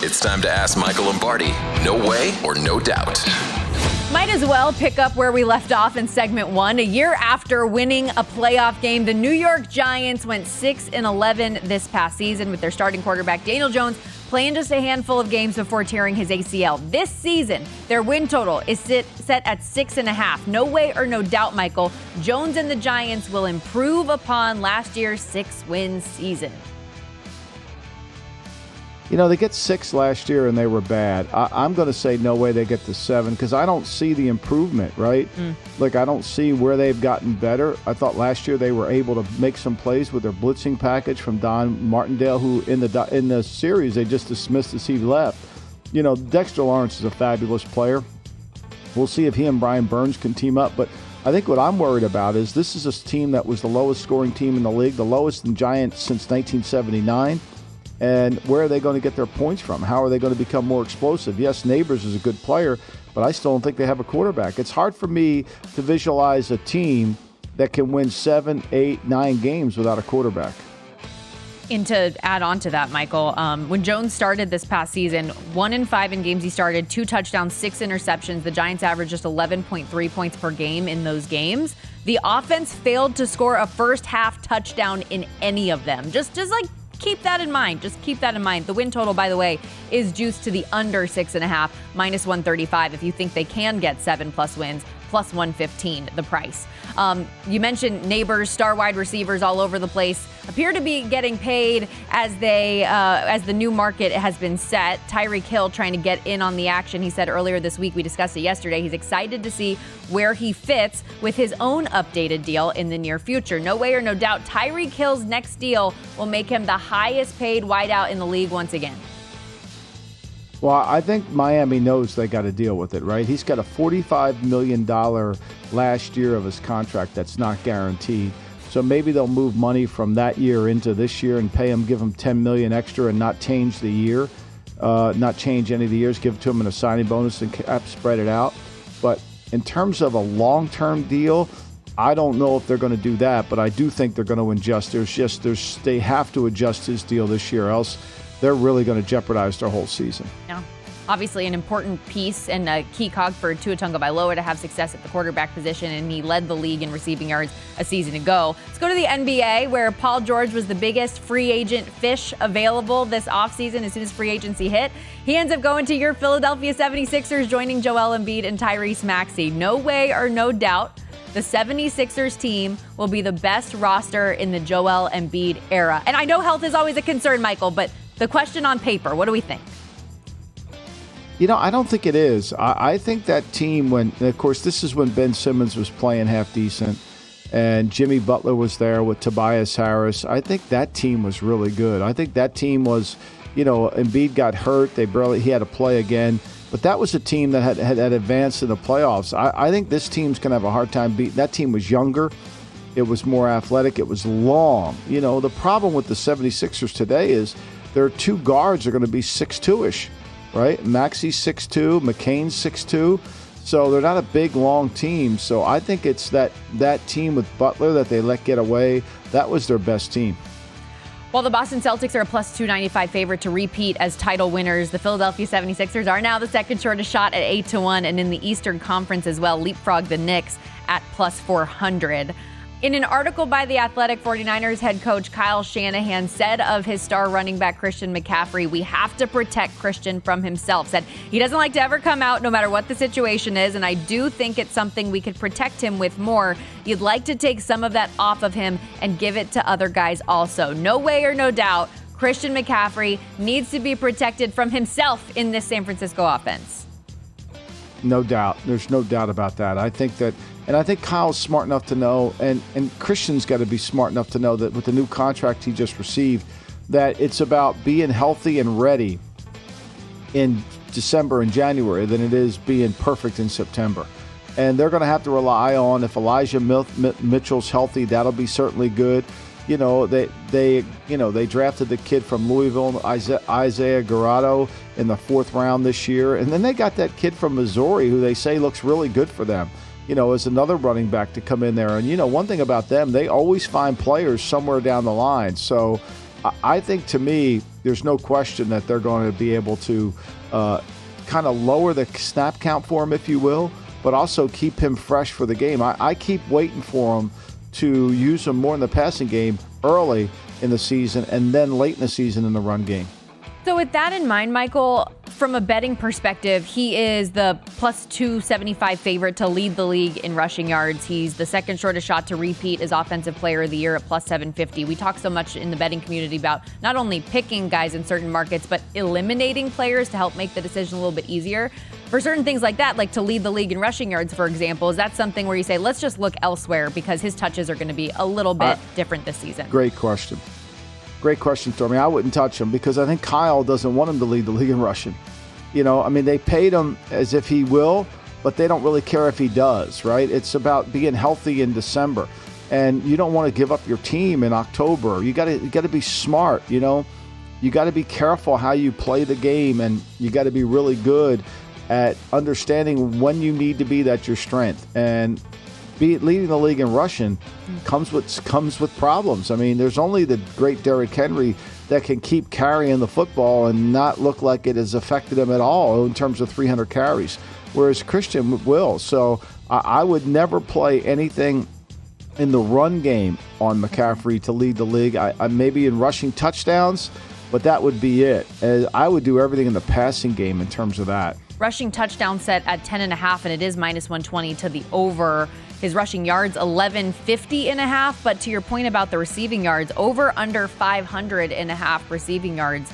It's time to ask Michael Lombardi. No way or no doubt. Might as well pick up where we left off in segment 1. A year after winning a playoff game, the New York Giants went 6-11 this past season with their starting quarterback Daniel Jones playing just a handful of games before tearing his ACL. This season, their win total is set at 6.5. No way or no doubt, Michael, Jones and the Giants will improve upon last year's 6-win season. You know, they get 6 last year and they were bad. I'm going to say no way they get to 7 because I don't see the improvement, right? Like, I don't see where they've gotten better. I thought last year they were able to make some plays with their blitzing package from Don Martindale, who in the series they just dismissed as he left. You know, Dexter Lawrence is a fabulous player. We'll see if he and Brian Burns can team up. But I think what I'm worried about is this is a team that was the lowest scoring team in the league, the lowest in Giants since 1979. And where are they going to get their points from? How are they going to become more explosive? Yes, Neighbors is a good player, but I still don't think they have a quarterback. It's hard for me to visualize a team that can win 7, 8, 9 games without a quarterback. And to add on to that, Michael, when Jones started this past season, 1-5 in games he started, 2 touchdowns, 6 interceptions. The Giants averaged just 11.3 points per game in those games. The offense failed to score a first half touchdown in any of them. Just like, keep that in mind. Just keep that in mind. The win total, by the way, is juiced to the under 6.5, minus 135. If you think they can get 7+ wins, plus 115, the price. You mentioned Neighbors, star wide receivers all over the place appear to be getting paid as the new market has been set. Tyreek Hill trying to get in on the action. He said earlier this week, we discussed it yesterday, he's excited to see where he fits with his own updated deal in the near future. No way or no doubt, Tyreek Hill's next deal will make him the highest paid wideout in the league once again. Well, I think Miami knows they got to deal with it, right? He's got a $45 million last year of his contract that's not guaranteed. So maybe they'll move money from that year into this year and pay him, give him $10 million extra and not change the year, not change any of the years, give it to him in a signing bonus and spread it out. But in terms of a long-term deal, I don't know if they're going to do that, but I do think they're going to adjust. They have to adjust his deal this year, else they're really going to jeopardize their whole season. Yeah. Obviously an important piece and a key cog for Tua Tagovailoa to have success at the quarterback position, and he led the league in receiving yards a season ago. Let's go to the NBA, where Paul George was the biggest free agent fish available this offseason as soon as free agency hit. He ends up going to your Philadelphia 76ers, joining Joel Embiid and Tyrese Maxey. No way or no doubt, the 76ers team will be the best roster in the Joel Embiid era. And I know health is always a concern, Michael, but the question on paper, what do we think? You know, I don't think it is. I think that team, of course, this is when Ben Simmons was playing half decent and Jimmy Butler was there with Tobias Harris. I think that team was really good. I think that team was, Embiid got hurt. He had to play again. But that was a team that had advanced in the playoffs. I think this team's going to have a hard time beating. That team was younger. It was more athletic. It was long. The problem with the 76ers today is their 2 guards are going to be 6'2"ish, right? Maxey's 6'2", McCain's 6'2", so they're not a big, long team. So I think it's that team with Butler that they let get away. That was their best team. While the Boston Celtics are a plus 295 favorite to repeat as title winners, the Philadelphia 76ers are now the second shortest shot at 8-1, and in the Eastern Conference as well, leapfrog the Knicks at plus 400. In an article by The Athletic, 49ers head coach Kyle Shanahan said of his star running back Christian McCaffrey, "We have to protect Christian from himself." Said he doesn't like to ever come out no matter what the situation is, and I do think it's something we could protect him with more. You'd like to take some of that off of him and give it to other guys also. No way or no doubt, Christian McCaffrey needs to be protected from himself in this San Francisco offense. No doubt. There's no doubt about that. I think Kyle's smart enough to know, and Christian's got to be smart enough to know that with the new contract he just received, that it's about being healthy and ready in December and January than it is being perfect in September. And they're going to have to rely on, if Elijah Mitchell's healthy, that'll be certainly good. They drafted the kid from Louisville, Isaiah Garado, in the 4th round this year. And then they got that kid from Missouri who they say looks really good for them, as another running back to come in there. And, one thing about them, they always find players somewhere down the line. So, I think, to me, there's no question that they're going to be able to kind of lower the snap count for him, if you will, but also keep him fresh for the game. I keep waiting for him to use him more in the passing game early in the season and then late in the season in the run game. So with that in mind, Michael, from a betting perspective, he is the plus 275 favorite to lead the league in rushing yards. He's the second shortest shot to repeat as Offensive Player of the Year at plus 750. We talk so much in the betting community about not only picking guys in certain markets, but eliminating players to help make the decision a little bit easier. For certain things like that, like to lead the league in rushing yards, for example, is that something where you say, let's just look elsewhere because his touches are going to be a little bit different this season? Great question. Great question, Stormy. I wouldn't touch him because I think Kyle doesn't want him to lead the league in rushing. They paid him as if he will, but they don't really care if he does, right? It's about being healthy in December. And you don't want to give up your team in October. You got to be smart, You got to be careful how you play the game, and you got to be really good at understanding when you need to be that's your strength. And leading the league in rushing comes with problems. I mean, there's only the great Derrick Henry that can keep carrying the football and not look like it has affected him at all in terms of 300 carries, whereas Christian will. So I would never play anything in the run game on McCaffrey to lead the league. I maybe in rushing touchdowns, but that would be it. I would do everything in the passing game in terms of that. Rushing touchdown set at 10.5, and it is minus 120 to the over. His rushing yards, 1150.5. But to your point about the receiving yards, over under 500.5 receiving yards.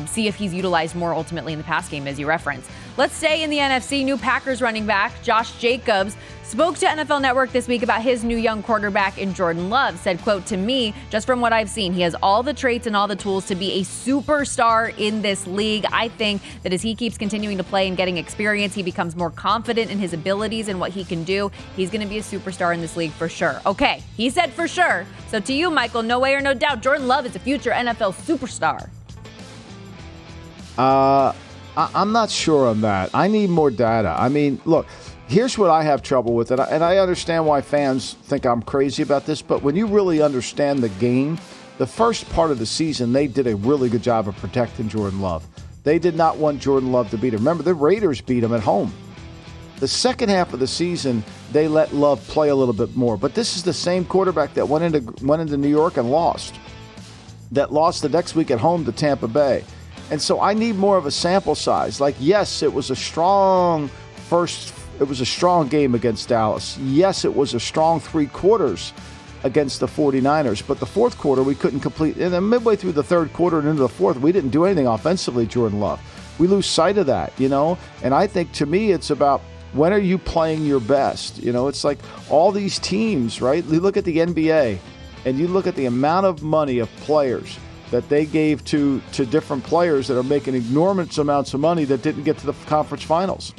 See if he's utilized more ultimately in the pass game, as you referenced. Let's stay in the NFC. New Packers running back Josh Jacobs spoke to NFL Network this week about his new young quarterback in Jordan Love. Said, quote, "To me, just from what I've seen, he has all the traits and all the tools to be a superstar in this league. I think that as he keeps continuing to play and getting experience, he becomes more confident in his abilities and what he can do. He's going to be a superstar in this league for sure." Okay, he said for sure. So to you, Michael, no way or no doubt, Jordan Love is a future NFL superstar. I'm not sure on that. I need more data. I mean, look, here's what I have trouble with it, and I understand why fans think I'm crazy about this, but when you really understand the game, the first part of the season, they did a really good job of protecting Jordan Love. They did not want Jordan Love to beat him. Remember, the Raiders beat him at home. The second half of the season, they let Love play a little bit more, but this is the same quarterback that went into New York and lost. That lost the next week at home to Tampa Bay. And so I need more of a sample size. Like, yes, it was a strong game against Dallas. Yes, it was a strong 3 quarters against the 49ers. But the fourth quarter, we couldn't complete. And then midway through the third quarter and into the fourth, we didn't do anything offensively, Jordan Love. We lose sight of that, And I think, to me, it's about when are you playing your best? It's like all these teams, right? You look at the NBA, and you look at the amount of money of players that they gave to different players that are making enormous amounts of money that didn't get to the conference finals.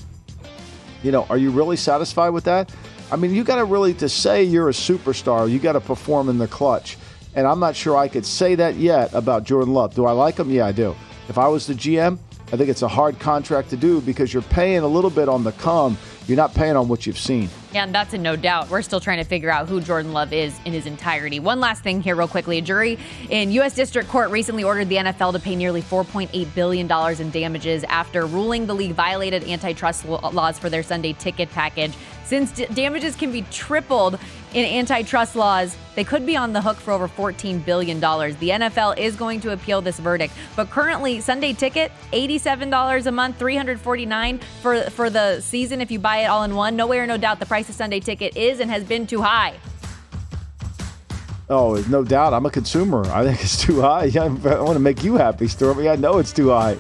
Are you really satisfied with that? I mean, you got to really, to say you're a superstar, you got to perform in the clutch. And I'm not sure I could say that yet about Jordan Love. Do I like him? Yeah, I do. If I was the GM, I think it's a hard contract to do because you're paying a little bit on the come. You're not paying on what you've seen. Yeah, and that's a no doubt. We're still trying to figure out who Jordan Love is in his entirety. One last thing here real quickly. A jury in U.S. District Court recently ordered the NFL to pay nearly $4.8 billion in damages after ruling the league violated antitrust laws for their Sunday ticket package. Since damages can be tripled in antitrust laws, they could be on the hook for over $14 billion. The NFL is going to appeal this verdict. But currently, Sunday ticket, $87 a month, $349 for the season if you buy it all in one. No way or no doubt the price of Sunday ticket is and has been too high. Oh, no doubt. I'm a consumer. I think it's too high. I want to make you happy, Stormy. I know it's too high.